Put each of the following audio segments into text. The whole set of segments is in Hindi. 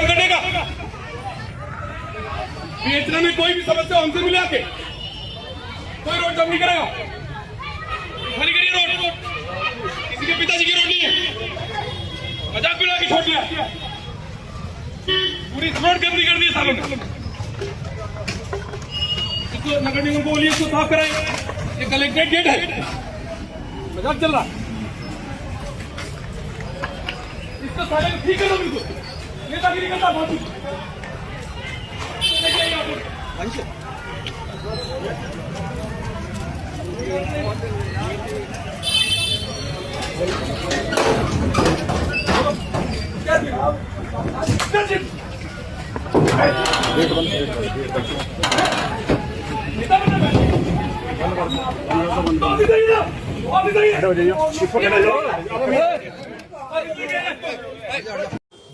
हल करेगा। बीएचना में कोई भी समस्या हमसे मिला के कोई रोड जम नहीं करेगा। खाली करिए रोड, किसी के पिताजी की रोड नहीं है, मजाक भी लगा के छोड़ दिया। पूरी रोड गंदी कर दी सालों ने। इसको नगर निगम को बोलिए इसको साफ कराए। ये कलेक्ट्रेट गेट है, मजाक चल रहा। इसको सारे ठीक है, बिल्कुल नेतागिरी करता बहुत।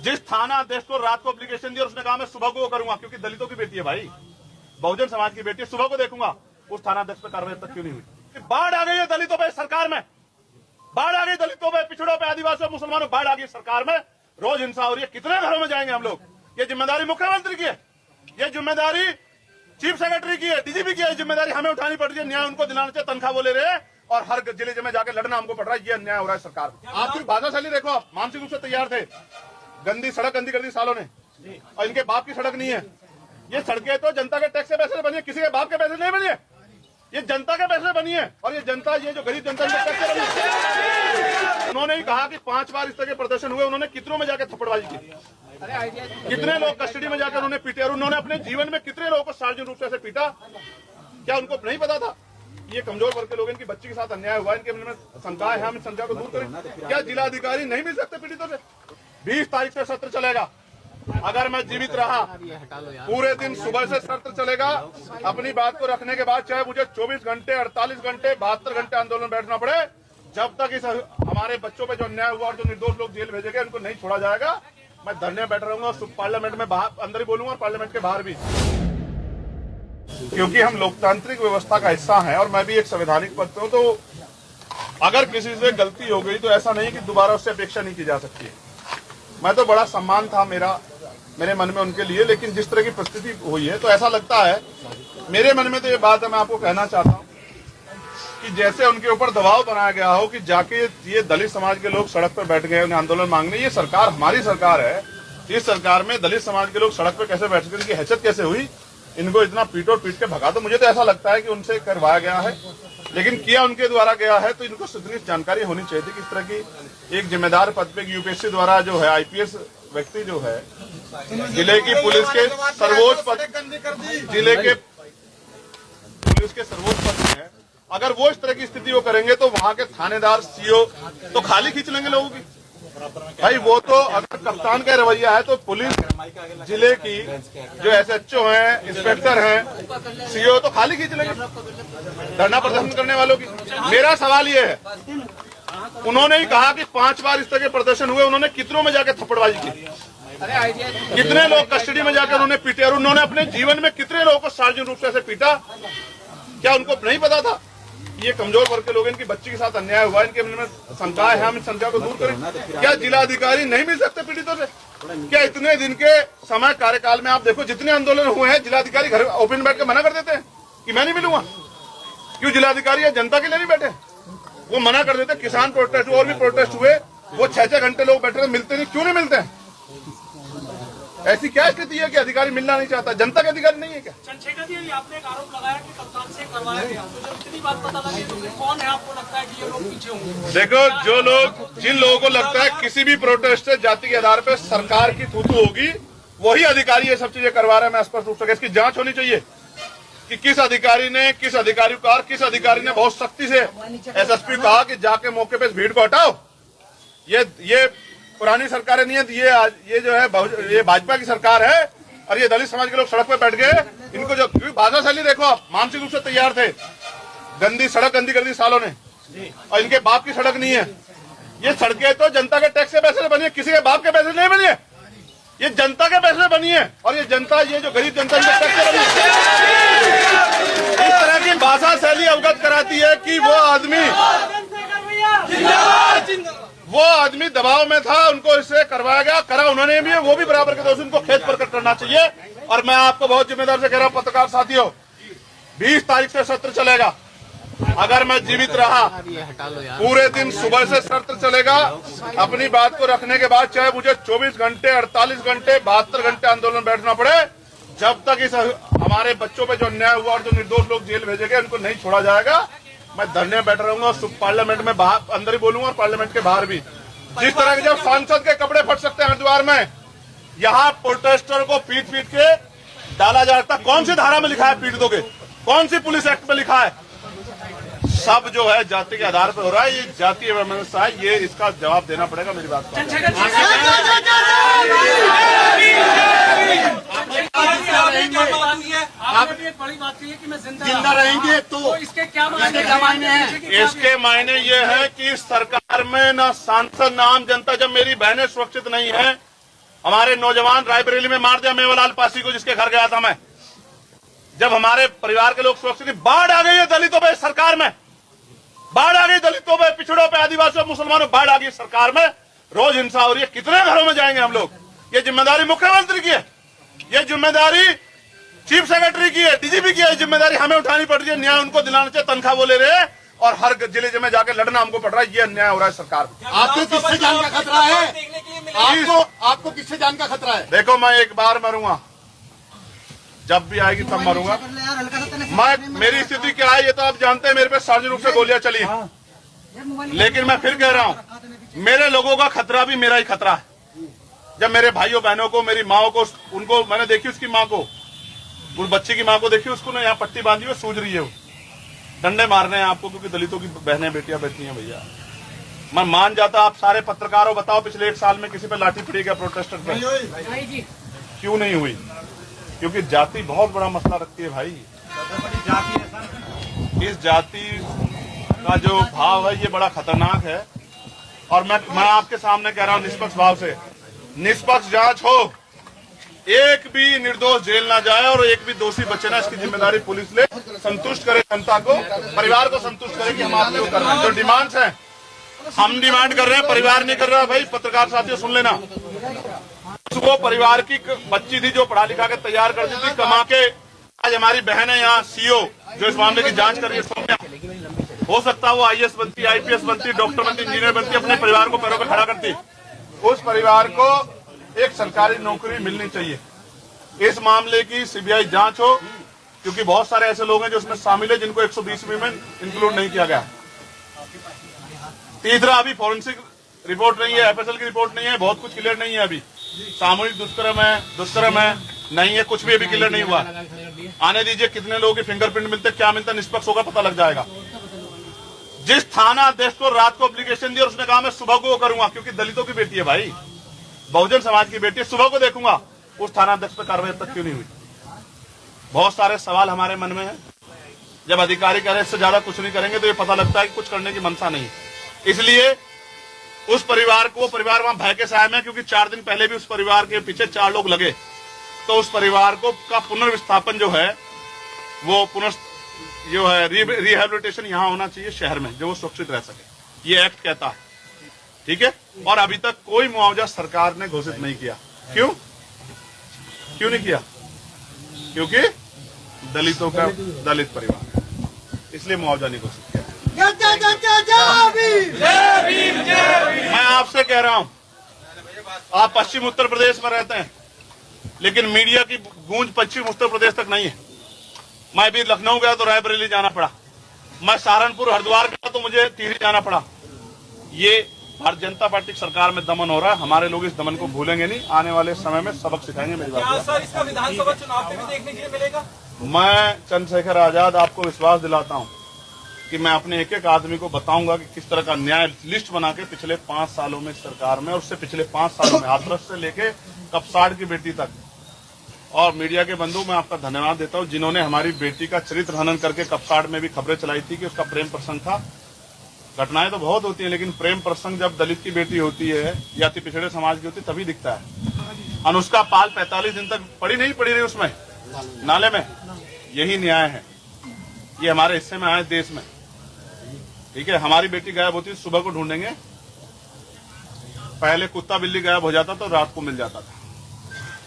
जिस थाना अध्यक्ष को रात को एप्लीकेशन दी और उसने कहा मैं सुबह को वो करूंगा, क्योंकि दलितों की बेटी है भाई, बहुजन समाज की बेटी है, सुबह को देखूंगा, उस थाना अध्यक्ष पर कार्रवाई तक क्यों नहीं हुई? बाढ़ आ गई है दलितों पे सरकार में, बाढ़ आ गई दलितों पे, पिछड़ों पे, आदिवासियों, मुसलमानों, बाढ़ आ गई सरकार में। रोज हिंसा हो रही है। कितने घरों में जाएंगे हम लोग? ये जिम्मेदारी मुख्यमंत्री की है, ये जिम्मेदारी चीफ सेक्रेटरी की है, डीजीपी की है, जिम्मेदारी हमें उठानी पड़ रही है। न्याय उनको दिलाना चाहिए, तनख्वाह वो ले रहे हैं और हर जिले में जाकर लड़ना हमको पड़ रहा है। ये अन्याय हो रहा है सरकार। आप सिर्फ भाषाशाली देखो, आप मानसिक रूप से तैयार थे। गंदी सड़क गंदी कर दी सालों ने, और इनके बाप की सड़क नहीं है। ये सड़कें तो जनता के टैक्स के पैसे से बनी है, किसी के बाप के पैसे नहीं बनी है। ये जनता के पैसे बनी है, और ये जनता, ये जो गरीब जनता टैक्स से बनी है। उन्होंने ही कहा कि 5 बार इस तरह के प्रदर्शन हुए। उन्होंने कितनों में जाकर थप्पड़बाजी की, कितने लोग कस्टडी में जाकर उन्होंने पीटे, और उन्होंने अपने जीवन में कितने लोगों को सार्वजनिक रूप से ऐसे पीटा। क्या उनको नहीं पता था ये कमजोर वर्ग के लोग, इनकी बच्ची के साथ अन्याय हुआ, इनके मन में शंका है, हम इस शंका को दूर करें। क्या जिलाधिकारी नहीं मिल सकते पीड़ितों से? 20 तारीख से सत्र चलेगा। अगर मैं जीवित रहा, पूरे दिन सुबह से सत्र चलेगा। अपनी बात को रखने के बाद चाहे मुझे 24 घंटे, 48 घंटे, 72 घंटे आंदोलन बैठना पड़े, जब तक इस हमारे बच्चों पे जो अन्याय हुआ और जो निर्दोष लोग जेल भेजे गए उनको नहीं छोड़ा जाएगा, मैं धरने में बैठा रहूंगा। पार्लियामेंट में बाहर अंदर ही बोलूंगा और पार्लियामेंट के बाहर भी, क्योंकि हम लोकतांत्रिक व्यवस्था का हिस्सा हैं और मैं भी एक संवैधानिक पद पे हूं। तो अगर किसी से गलती हो गई तो ऐसा नहीं कि दोबारा उससे अपेक्षा नहीं की जा सकती है। मैं तो बड़ा सम्मान था मेरे मन में उनके लिए, लेकिन जिस तरह की परिस्थिति हुई है तो ऐसा लगता है, मेरे मन में तो ये बात है, मैं आपको कहना चाहता हूं कि जैसे उनके ऊपर दबाव बनाया गया हो कि जाके ये दलित समाज के लोग सड़क पर बैठ गए, उन्हें आंदोलन मांगने। ये सरकार हमारी सरकार है, इस सरकार में दलित समाज के लोग सड़क पर कैसे बैठ गए, इनकी हैसियत कैसे हुई, इनको इतना पीटो पीट के भगा। तो मुझे तो ऐसा लगता है कि उनसे करवाया गया है, लेकिन किया उनके द्वारा गया है, तो इनको इतनी जानकारी होनी चाहिए थी कि इस तरह की एक जिम्मेदार पद पे यूपीएससी द्वारा जो है आईपीएस व्यक्ति जो है, जिले की पुलिस के सर्वोच्च पद, जिले के पुलिस के सर्वोच्च पद में है, अगर वो इस तरह की स्थिति वो करेंगे तो वहां के थानेदार, सीओ तो खाली खींच लेंगे लोगों की। भाई वो तो अगर कप्तान का रवैया है तो पुलिस, जिले की जो एसएचओ हैं, इंस्पेक्टर हैं, सीओ तो खाली खींच लेंगे धरना प्रदर्शन करने वालों की। मेरा सवाल ये है, उन्होंने ही कहा कि 5 बार इस तरह के प्रदर्शन हुए, उन्होंने कितनों में जाकर थप्पड़बाजी की, कितने लोग कस्टडी में जाकर उन्होंने पीटे, और उन्होंने अपने जीवन में कितने लोगों को सार्वजनिक रूप से ऐसे पीटा। क्या उनको नहीं पता था ये कमजोर वर्ग के लोग, इनकी बच्ची के साथ अन्याय हुआ, इनके मन में शंका है, हम इस शंका को दूर करें। क्या जिलाधिकारी नहीं मिल सकते पीड़ितों से? क्या इतने दिन के समय कार्यकाल में आप देखो जितने आंदोलन हुए हैं, जिलाधिकारी घर ओपन में बैठ के मना कर देते हैं कि मैं नहीं मिलूंगा। क्यों जिलाधिकारी या जनता के लिए नहीं बैठे? वो मना कर देते। किसान प्रोटेस्ट और भी प्रोटेस्ट हुए, वो 6-6 घंटे लोग बैठे, मिलते नहीं। क्यों नहीं मिलते हैं? ऐसी क्या स्थिति है कि अधिकारी मिलना नहीं चाहता? जनता के अधिकारी नहीं है क्या? चंद्रशेखर जी, आपने एक आरोप लगाया कि कप्तान से करवाया गया, तो जब इतनी बात पता लगी तो कौन है आपको लगता है कि ये लोग पीछे होंगे? देखो, जो लोग, जिन लोगों को लगता है किसी भी प्रोटेस्ट से जाति के आधार पर सरकार की थूथू होगी, वही अधिकारी ये सब चीजें करवा रहे हैं। मैं स्पष्ट रूप से इसकी जांच होनी चाहिए कि किस अधिकारी ने, किस अधिकारी को, किस अधिकारी ने बहुत सख्ती से एसएसपी कहा कि जाके मौके पे भीड़ को हटाओ। ये पुरानी सरकारें नहीं है, ये जो है ये भाजपा की सरकार है, और ये दलित समाज के लोग सड़क पे बैठ गए। इनको जो भाषाशाली देखो, आप मानसिक रूप से तैयार थे। गंदी सड़क गंदी कर दी सालों ने, और इनके बाप की सड़क नहीं है। ये सड़कें तो जनता के टैक्स के पैसे से बनी है, किसी के बाप के पैसे नहीं बनी है। ये जनता के पैसे बनी है, और ये जनता, ये जो गरीब जनता के टैक्स से बनी है। इस तरह की भाषा शैली अवगत कराती है कि वो आदमी वो आदमी दबाव में था, उनको इससे करवाया गया, करा उन्होंने भी, वो भी बराबर के दोषी, उनको खेद प्रकट करना चाहिए। और मैं आपको बहुत जिम्मेदार से कह रहा हूं, पत्रकार साथियों, 20 तारीख से सत्र चलेगा। अगर मैं जीवित रहा पूरे दिन सुबह से सत्र चलेगा। अपनी बात को रखने के बाद चाहे मुझे 24 घंटे, 48 घंटे, 72 घंटे आंदोलन बैठना पड़े, जब तक इस हमारे बच्चों पे जो अन्याय हुआ और जो निर्दोष लोग जेल भेजे गए उनको नहीं छोड़ा जाएगा, मैं धरने में बैठा रहूंगा। पार्लियामेंट में बाहर अंदर ही बोलूंगा और पार्लियामेंट के बाहर भी। जिस तरह के जब सांसद के कपड़े फट सकते हैं हरिद्वार में, यहाँ प्रोटेस्टर को पीट पीट के डाला जाता। कौन सी धारा में लिखा है पीट दोगे? कौन सी पुलिस एक्ट में लिखा है? सब जो है जाति के आधार पर हो रहा है। ये जातीय व्यवस्था है, ये इसका जवाब देना पड़ेगा। मेरी बात आपने भी एक बड़ी बात कही है कि मैं जिंदा रहेंगे तो इसके क्या मायने हैं? इसके मायने ये है कि सरकार में न सांसद न आम जनता, जब मेरी बहनें सुरक्षित नहीं है, हमारे नौजवान रायबरेली में मार दिया मेवालाल पासी को, जिसके घर गया था मैं, जब हमारे परिवार के लोग सुरक्षित, बाढ़ आ गई है दलितों पे सरकार में, बाढ़ आ गई दलितों पे, पिछड़ों पे, आदिवासियों, मुसलमानों, बाढ़ आ गई सरकार में, रोज हिंसा हो रही है। कितने घरों में जाएंगे हम लोग? ये जिम्मेदारी मुख्यमंत्री की है, ये जिम्मेदारी चीफ सेक्रेटरी की है, डीजीपी की है, जिम्मेदारी हमें उठानी पड़ रही है। न्याय उनको दिलाना चाहिए, तनख्वाह वो ले रहे हैं और हर जिले में जाकर लड़ना हमको पड़ रहा है। ये अन्याय हो रहा है सरकार में। आपको किससे जान का खतरा है? आपको किससे जान का खतरा है? देखो, मैं एक बार मरूंगा, जब भी आएगी तब मरूंगा मैं। मेरी स्थिति क्या है ये तो आप जानते हैं, मेरे पे सार्वजनिक रूप से गोलियां चली, लेकिन मैं फिर कह रहा हूं, मेरे लोगों का खतरा भी मेरा ही खतरा है। जब मेरे भाइयों बहनों को, मेरी माओ को, उनको मैंने देखी, उसकी माँ को, उस बच्चे की माँ को देखी, उसको ना यहाँ पट्टी बांधी हुई सूझ रही है, वो डंडे मारने हैं आपको, क्योंकि दलितों की बहनें बेटियां बैठी हैं। भैया मैं मान जाता, आप सारे पत्रकारों बताओ पिछले 1 साल में किसी पे लाठी पड़ी क्या प्रोटेस्टर पे? क्यों नहीं हुई? क्योंकि जाति बहुत बड़ा मसला रखती है भाई। इस जाति का जो भाव है ये बड़ा खतरनाक है। और मैं आपके सामने कह रहा हूं, निष्पक्ष भाव से निष्पक्ष जांच हो, एक भी निर्दोष जेल ना जाए और एक भी दोषी बचे ना, इसकी जिम्मेदारी पुलिस ले, संतुष्ट करे जनता को, परिवार को संतुष्ट करे कि हम आपके वो कर रहे हैं। जो डिमांड्स हैं हम डिमांड कर रहे हैं, परिवार नहीं कर रहा है। भाई पत्रकार साथियों सुन लेना, वो परिवार की बच्ची थी जो पढ़ा लिखा के तैयार करती थी, कमा के, आज हमारी बहन है यहाँ सीओ जो इस मामले की जांच कर रही है, सौम्या, हो सकता है वो IAS बनती, IPS बनती, डॉक्टर बनती, इंजीनियर बनती, अपने परिवार को पैरों पर खड़ा करती। उस परिवार को एक सरकारी नौकरी मिलनी चाहिए। इस मामले की CBI जांच हो, क्योंकि बहुत सारे ऐसे लोग हैं जो इसमें शामिल है जिनको 120 में इंक्लूड नहीं किया गया। तीसरा, अभी फॉरेंसिक रिपोर्ट नहीं है, FSL की रिपोर्ट नहीं है, बहुत कुछ क्लियर नहीं है। अभी सामूहिक दुष्कर्म है नहीं है, कुछ भी अभी क्लियर नहीं हुआ। आने दीजिए, कितने लोगों के फिंगरप्रिंट मिलते, क्या मिलता, निष्पक्ष होगा, पता लग जाएगा। जिस थाना अध्यक्ष को रात को एप्लीकेशन दी और उसने कहा मैं सुबह को वो करूंगा, क्योंकि दलितों की बेटी है भाई, बहुजन समाज की बेटी है, सुबह को देखूंगा, उस थाना अध्यक्ष पर कार्रवाई अब तक क्यों नहीं हुई? बहुत सारे सवाल हमारे मन में है। जब अधिकारी कह रहे इससे ज्यादा कुछ नहीं करेंगे तो ये पता लगता है कि कुछ करने की मंशा नहीं है। इसलिए उस परिवार को, परिवार वहां भय के साए में, क्योंकि 4 दिन पहले भी उस परिवार के पीछे 4 लोग लगे, तो उस परिवार को का पुनर्विस्थापन जो है वो जो है रिहेबिलिटेशन यहाँ होना चाहिए शहर में, जो वो सुरक्षित रह सके, ये एक्ट कहता है, ठीक है। और अभी तक कोई मुआवजा सरकार ने घोषित नहीं किया। क्यों नहीं किया? क्योंकि दलितों का दलित परिवार, इसलिए मुआवजा नहीं घोषित किया। मैं आपसे कह रहा हूं, आप पश्चिम उत्तर प्रदेश में रहते हैं, लेकिन मीडिया की गूंज पश्चिम उत्तर प्रदेश तक नहीं है। मैं भी लखनऊ गया तो रायबरेली जाना पड़ा, मैं सहारनपुर हरिद्वार गया तो मुझे टिहरी जाना पड़ा। ये भारतीय जनता पार्टी की सरकार में दमन हो रहा है, हमारे लोग इस दमन को भूलेंगे नहीं, आने वाले समय में सबक सिखाएंगे। मेरी बात सर, इसका विधानसभा चुनाव में भी देखने के लिए मिलेगा? मैं चंद्रशेखर आजाद आपको विश्वास दिलाता हूं कि मैं अपने एक एक आदमी को बताऊंगा कि किस तरह का न्याय लिस्ट बना के पिछले 5 सालों में सरकार में, और उससे पिछले 5 सालों में हाथरस से लेके कपसाड़ की बेटी तक। और मीडिया के बंधु, मैं आपका धन्यवाद देता हूं जिन्होंने हमारी बेटी का चरित्र हनन करके कपसाड़ में भी खबरें चलाई थी कि उसका प्रेम प्रसंग था। घटनाएं तो बहुत होती हैं, लेकिन प्रेम प्रसंग जब दलित की बेटी होती है या पिछड़े समाज की होती है तभी दिखता है। अनुष्का पाल 45 दिन तक पड़ी रही उसमें नाले में। यही न्याय है, ये हमारे हिस्से में आए देश में, ठीक है। हमारी बेटी गायब होती है, सुबह को ढूंढेंगे, पहले कुत्ता बिल्ली गायब हो जाता तो रात को मिल जाता था।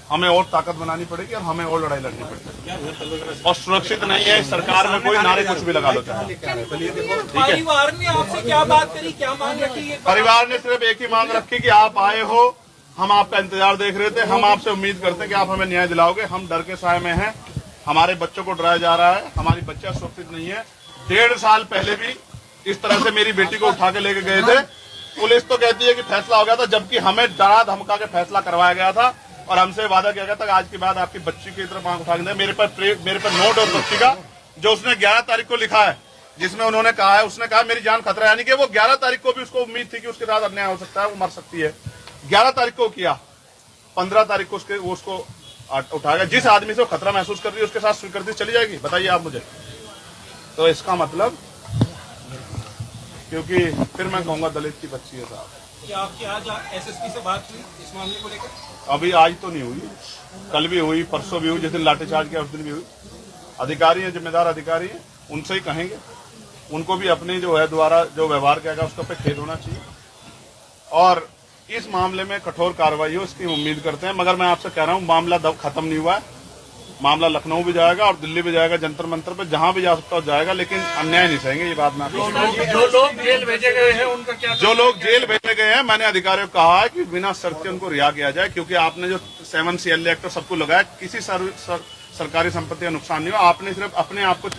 हमें और ताकत बनानी पड़ेगी और हमें और लड़ाई लड़नी पड़ेगी। और सुरक्षित नहीं है सरकार में कोई नारे कुछ भी लगा लो चाहे। परिवार ने आपसे क्या बात करी, क्या मांग रखी है? परिवार ने सिर्फ एक ही मांग रखी कि आप आए हो, हम आपका इंतजार देख रहे थे, हम आपसे उम्मीद करते हैं कि आप हमें न्याय दिलाओगे। हम डर के साए में हैं, हमारे बच्चों को डराया जा रहा है, हमारी बच्चियां सुरक्षित नहीं है। 1.5 साल पहले भी इस तरह से मेरी बेटी को उठा के लेके गए थे। पुलिस तो कहती है कि फैसला हो गया था, जबकि हमें डरा धमका के फैसला करवाया गया था और हमसे वादा किया गया था कि आज के बाद आपकी बच्ची की तरफ आंख उठा के दें। मेरे पर नोट और बच्ची का जो उसने 11 तारीख को लिखा है, जिसमें उन्होंने कहा है, उसने कहा मेरी जान खतरा है, यानी कि वो 11 तारीख को भी उसको उम्मीद थी कि उसके साथ अन्याय हो सकता है, वो मर सकती है। 11 तारीख को किया, 15 तारीख को उसको उठा गया। जिस आदमी से वो खतरा महसूस कर रही है उसके साथ स्वीकृति चली जाएगी, बताइए आप मुझे। तो इसका मतलब, क्योंकि फिर मैं कहूंगा दलित की बच्ची है साहब। क्या आपकी आज एसएसपी से बात हुई इस मामले को लेकर? अभी आज तो नहीं हुई, कल भी हुई, परसों भी हुई, जिस दिन लाठीचार्ज किया उस दिन भी हुई। अधिकारी हैं, जिम्मेदार अधिकारी हैं, उनसे ही कहेंगे। उनको भी अपनी जो है द्वारा जो व्यवहार किया गया उसका पे खेद होना चाहिए और इस मामले में कठोर कार्रवाई हो इसकी उम्मीद करते हैं। मगर मैं आपसे कह रहा हूं, मामला दब खत्म नहीं हुआ है। मामला लखनऊ भी जाएगा और दिल्ली भी जाएगा, जंतर मंतर पे जहां भी जा सकता हो जाएगा, लेकिन अन्याय नहीं सहेंगे। ये बात मैं आपको, जो लोग जेल भेजे गए हैं उनका क्या? जो लोग जेल भेजे गए हैं, मैंने अधिकारियों को कहा है कि बिना शर्त के उनको रिहा किया जाए, क्योंकि आपने जो 7 CL एक्ट सबको लगाया, किसी सरकारी संपत्ति का नुकसान नहीं हुआ। आपने सिर्फ अपने आप को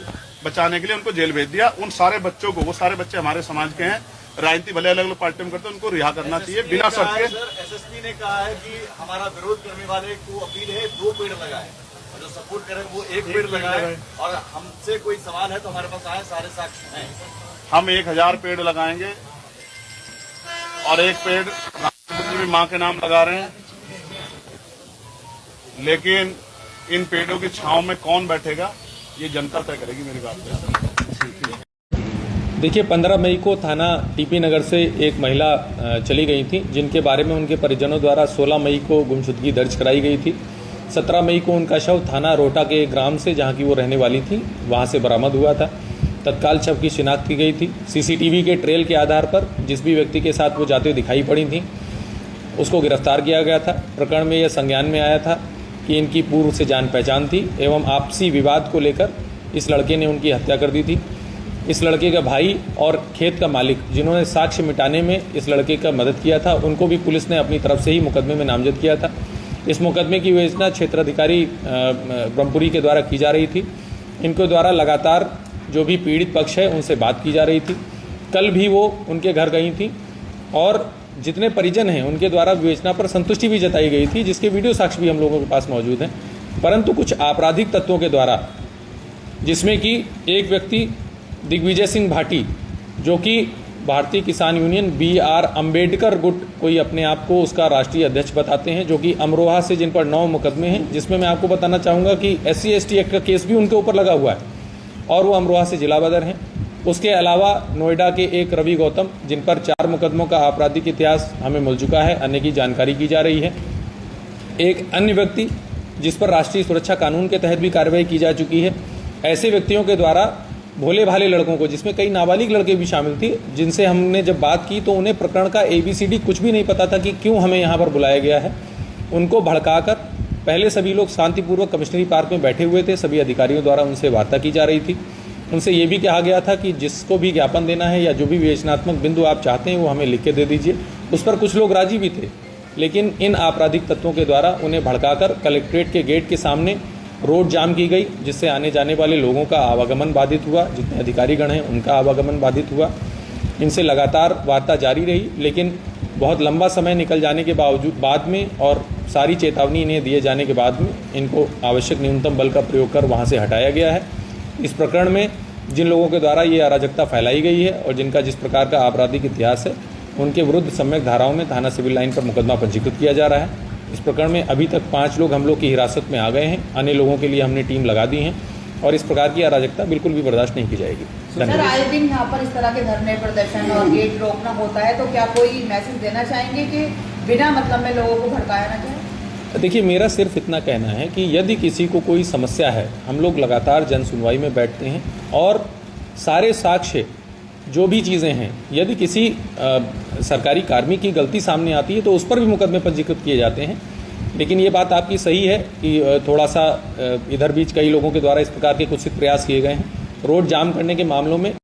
बचाने के लिए उनको जेल भेज दिया। उन सारे बच्चों को, वो सारे बच्चे हमारे समाज के हैं, राजनीति भले अलग अलग पार्टी में करते हैं, उनको रिहा करना चाहिए बिना शर्त के। एसएसपी ने कहा है कि हमारा विरोध करने वाले को अपील है 2 पेड़ लगाए, और जो सपोर्ट करें वो 1 पेड़ लगाए, और हमसे कोई सवाल है तो हमारे पास आए, सारे साक्ष्य हैं। हम 1000 पेड़ लगाएंगे और 1 पेड़ राष्ट्रपति भी मां के नाम लगा रहे हैं, लेकिन इन पेड़ों की छांव में कौन बैठेगा ये जनता तय करेगी। मेरी बात देखिए, 15 मई को थाना टीपी नगर से एक महिला चली गई थी, जिनके बारे में उनके परिजनों द्वारा 16 मई को गुमशुदगी दर्ज कराई गई थी। 17 मई को उनका शव थाना रोहटा के एक ग्राम से, जहां की वो रहने वाली थी, वहां से बरामद हुआ था। तत्काल शव की शिनाख्त की गई थी। सीसीटीवी के ट्रेल के आधार पर जिस भी व्यक्ति के साथ वो जाते हुए दिखाई पड़ी थी उसको गिरफ्तार किया गया था। प्रकरण में यह संज्ञान में आया था कि इनकी पूर्व से जान पहचान थी एवं आपसी विवाद को लेकर इस लड़के ने उनकी हत्या कर दी थी। इस लड़के का भाई और खेत का मालिक, जिन्होंने साक्ष्य मिटाने में इस लड़के का मदद किया था, उनको भी पुलिस ने अपनी तरफ से ही मुकदमे में नामजद किया था। इस मुकदमे की विवेचना क्षेत्राधिकारी ब्रह्मपुरी के द्वारा की जा रही थी। इनके द्वारा लगातार जो भी पीड़ित पक्ष है उनसे बात की जा रही थी। कल भी वो उनके घर गई थी और जितने परिजन हैं उनके द्वारा विवेचना पर संतुष्टि भी जताई गई थी, जिसके वीडियो साक्ष्य भी हम लोगों के पास मौजूद हैं। परंतु कुछ आपराधिक तत्वों के द्वारा, जिसमें कि एक व्यक्ति दिग्विजय सिंह भाटी, जो कि भारतीय किसान यूनियन BR अम्बेडकर गुट, कोई अपने आप को उसका राष्ट्रीय अध्यक्ष बताते हैं, जो कि अमरोहा से, जिन पर 9 मुकदमे हैं, जिसमें मैं आपको बताना चाहूँगा कि SC/ST एक्ट का केस भी उनके ऊपर लगा हुआ है और वो अमरोहा से जिला बदर हैं। उसके अलावा नोएडा के एक रवि गौतम, जिन पर 4 मुकदमों का आपराधिक इतिहास हमें मिल चुका है, अन्य की जानकारी की जा रही है। एक अन्य व्यक्ति जिस पर राष्ट्रीय सुरक्षा कानून के तहत भी कार्रवाई की जा चुकी है। ऐसे व्यक्तियों के द्वारा भोले भाले लड़कों को, जिसमें कई नाबालिग लड़के भी शामिल थे, जिनसे हमने जब बात की तो उन्हें प्रकरण का ABCD कुछ भी नहीं पता था कि क्यों हमें यहाँ पर बुलाया गया है। उनको भड़काकर पहले सभी लोग शांतिपूर्वक कमिश्नरी पार्क में बैठे हुए थे। सभी अधिकारियों द्वारा उनसे वार्ता की जा रही थी। उनसे ये भी कहा गया था कि जिसको भी ज्ञापन देना है या जो भी विवेचनात्मक बिंदु आप चाहते हैं वो हमें लिख के दे दीजिए। उस पर कुछ लोग राजी भी थे, लेकिन इन आपराधिक तत्वों के द्वारा उन्हें भड़काकर कलेक्ट्रेट के गेट के सामने रोड जाम की गई, जिससे आने जाने वाले लोगों का आवागमन बाधित हुआ। जितने अधिकारीगण हैं उनका आवागमन बाधित हुआ। इनसे लगातार वार्ता जारी रही, लेकिन बहुत लंबा समय निकल जाने के बाद में और सारी चेतावनी इन्हें दिए जाने के बाद में इनको आवश्यक न्यूनतम बल का प्रयोग कर वहाँ से हटाया गया है। इस प्रकरण में जिन लोगों के द्वारा ये अराजकता फैलाई गई है और जिनका जिस प्रकार का आपराधिक इतिहास है, उनके विरुद्ध सम्यक धाराओं में थाना सिविल लाइन पर मुकदमा पंजीकृत किया जा रहा है। इस प्रकरण में अभी तक 5 लोग हम लोग की हिरासत में आ गए हैं। अन्य लोगों के लिए हमने टीम लगा दी है और इस प्रकार की अराजकता बिल्कुल भी बर्दाश्त नहीं की जाएगी। सर, आए दिन यहाँ पर इस तरह के धरने प्रदर्शन और गेट रोकना होता है, तो क्या कोई मैसेज देना चाहेंगे कि बिना मतलब में लोगों को भड़काया ना जाए? देखिए, मेरा सिर्फ इतना कहना है कि यदि किसी को कोई समस्या है, हम लोग लगातार जन सुनवाई में बैठते हैं और सारे साक्ष्य जो भी चीज़ें हैं, यदि किसी सरकारी कार्मिक की गलती सामने आती है तो उस पर भी मुकदमे पंजीकृत किए जाते हैं। लेकिन ये बात आपकी सही है कि थोड़ा सा इधर बीच कई लोगों के द्वारा इस प्रकार के कुत्सित प्रयास किए गए हैं। रोड जाम करने के मामलों में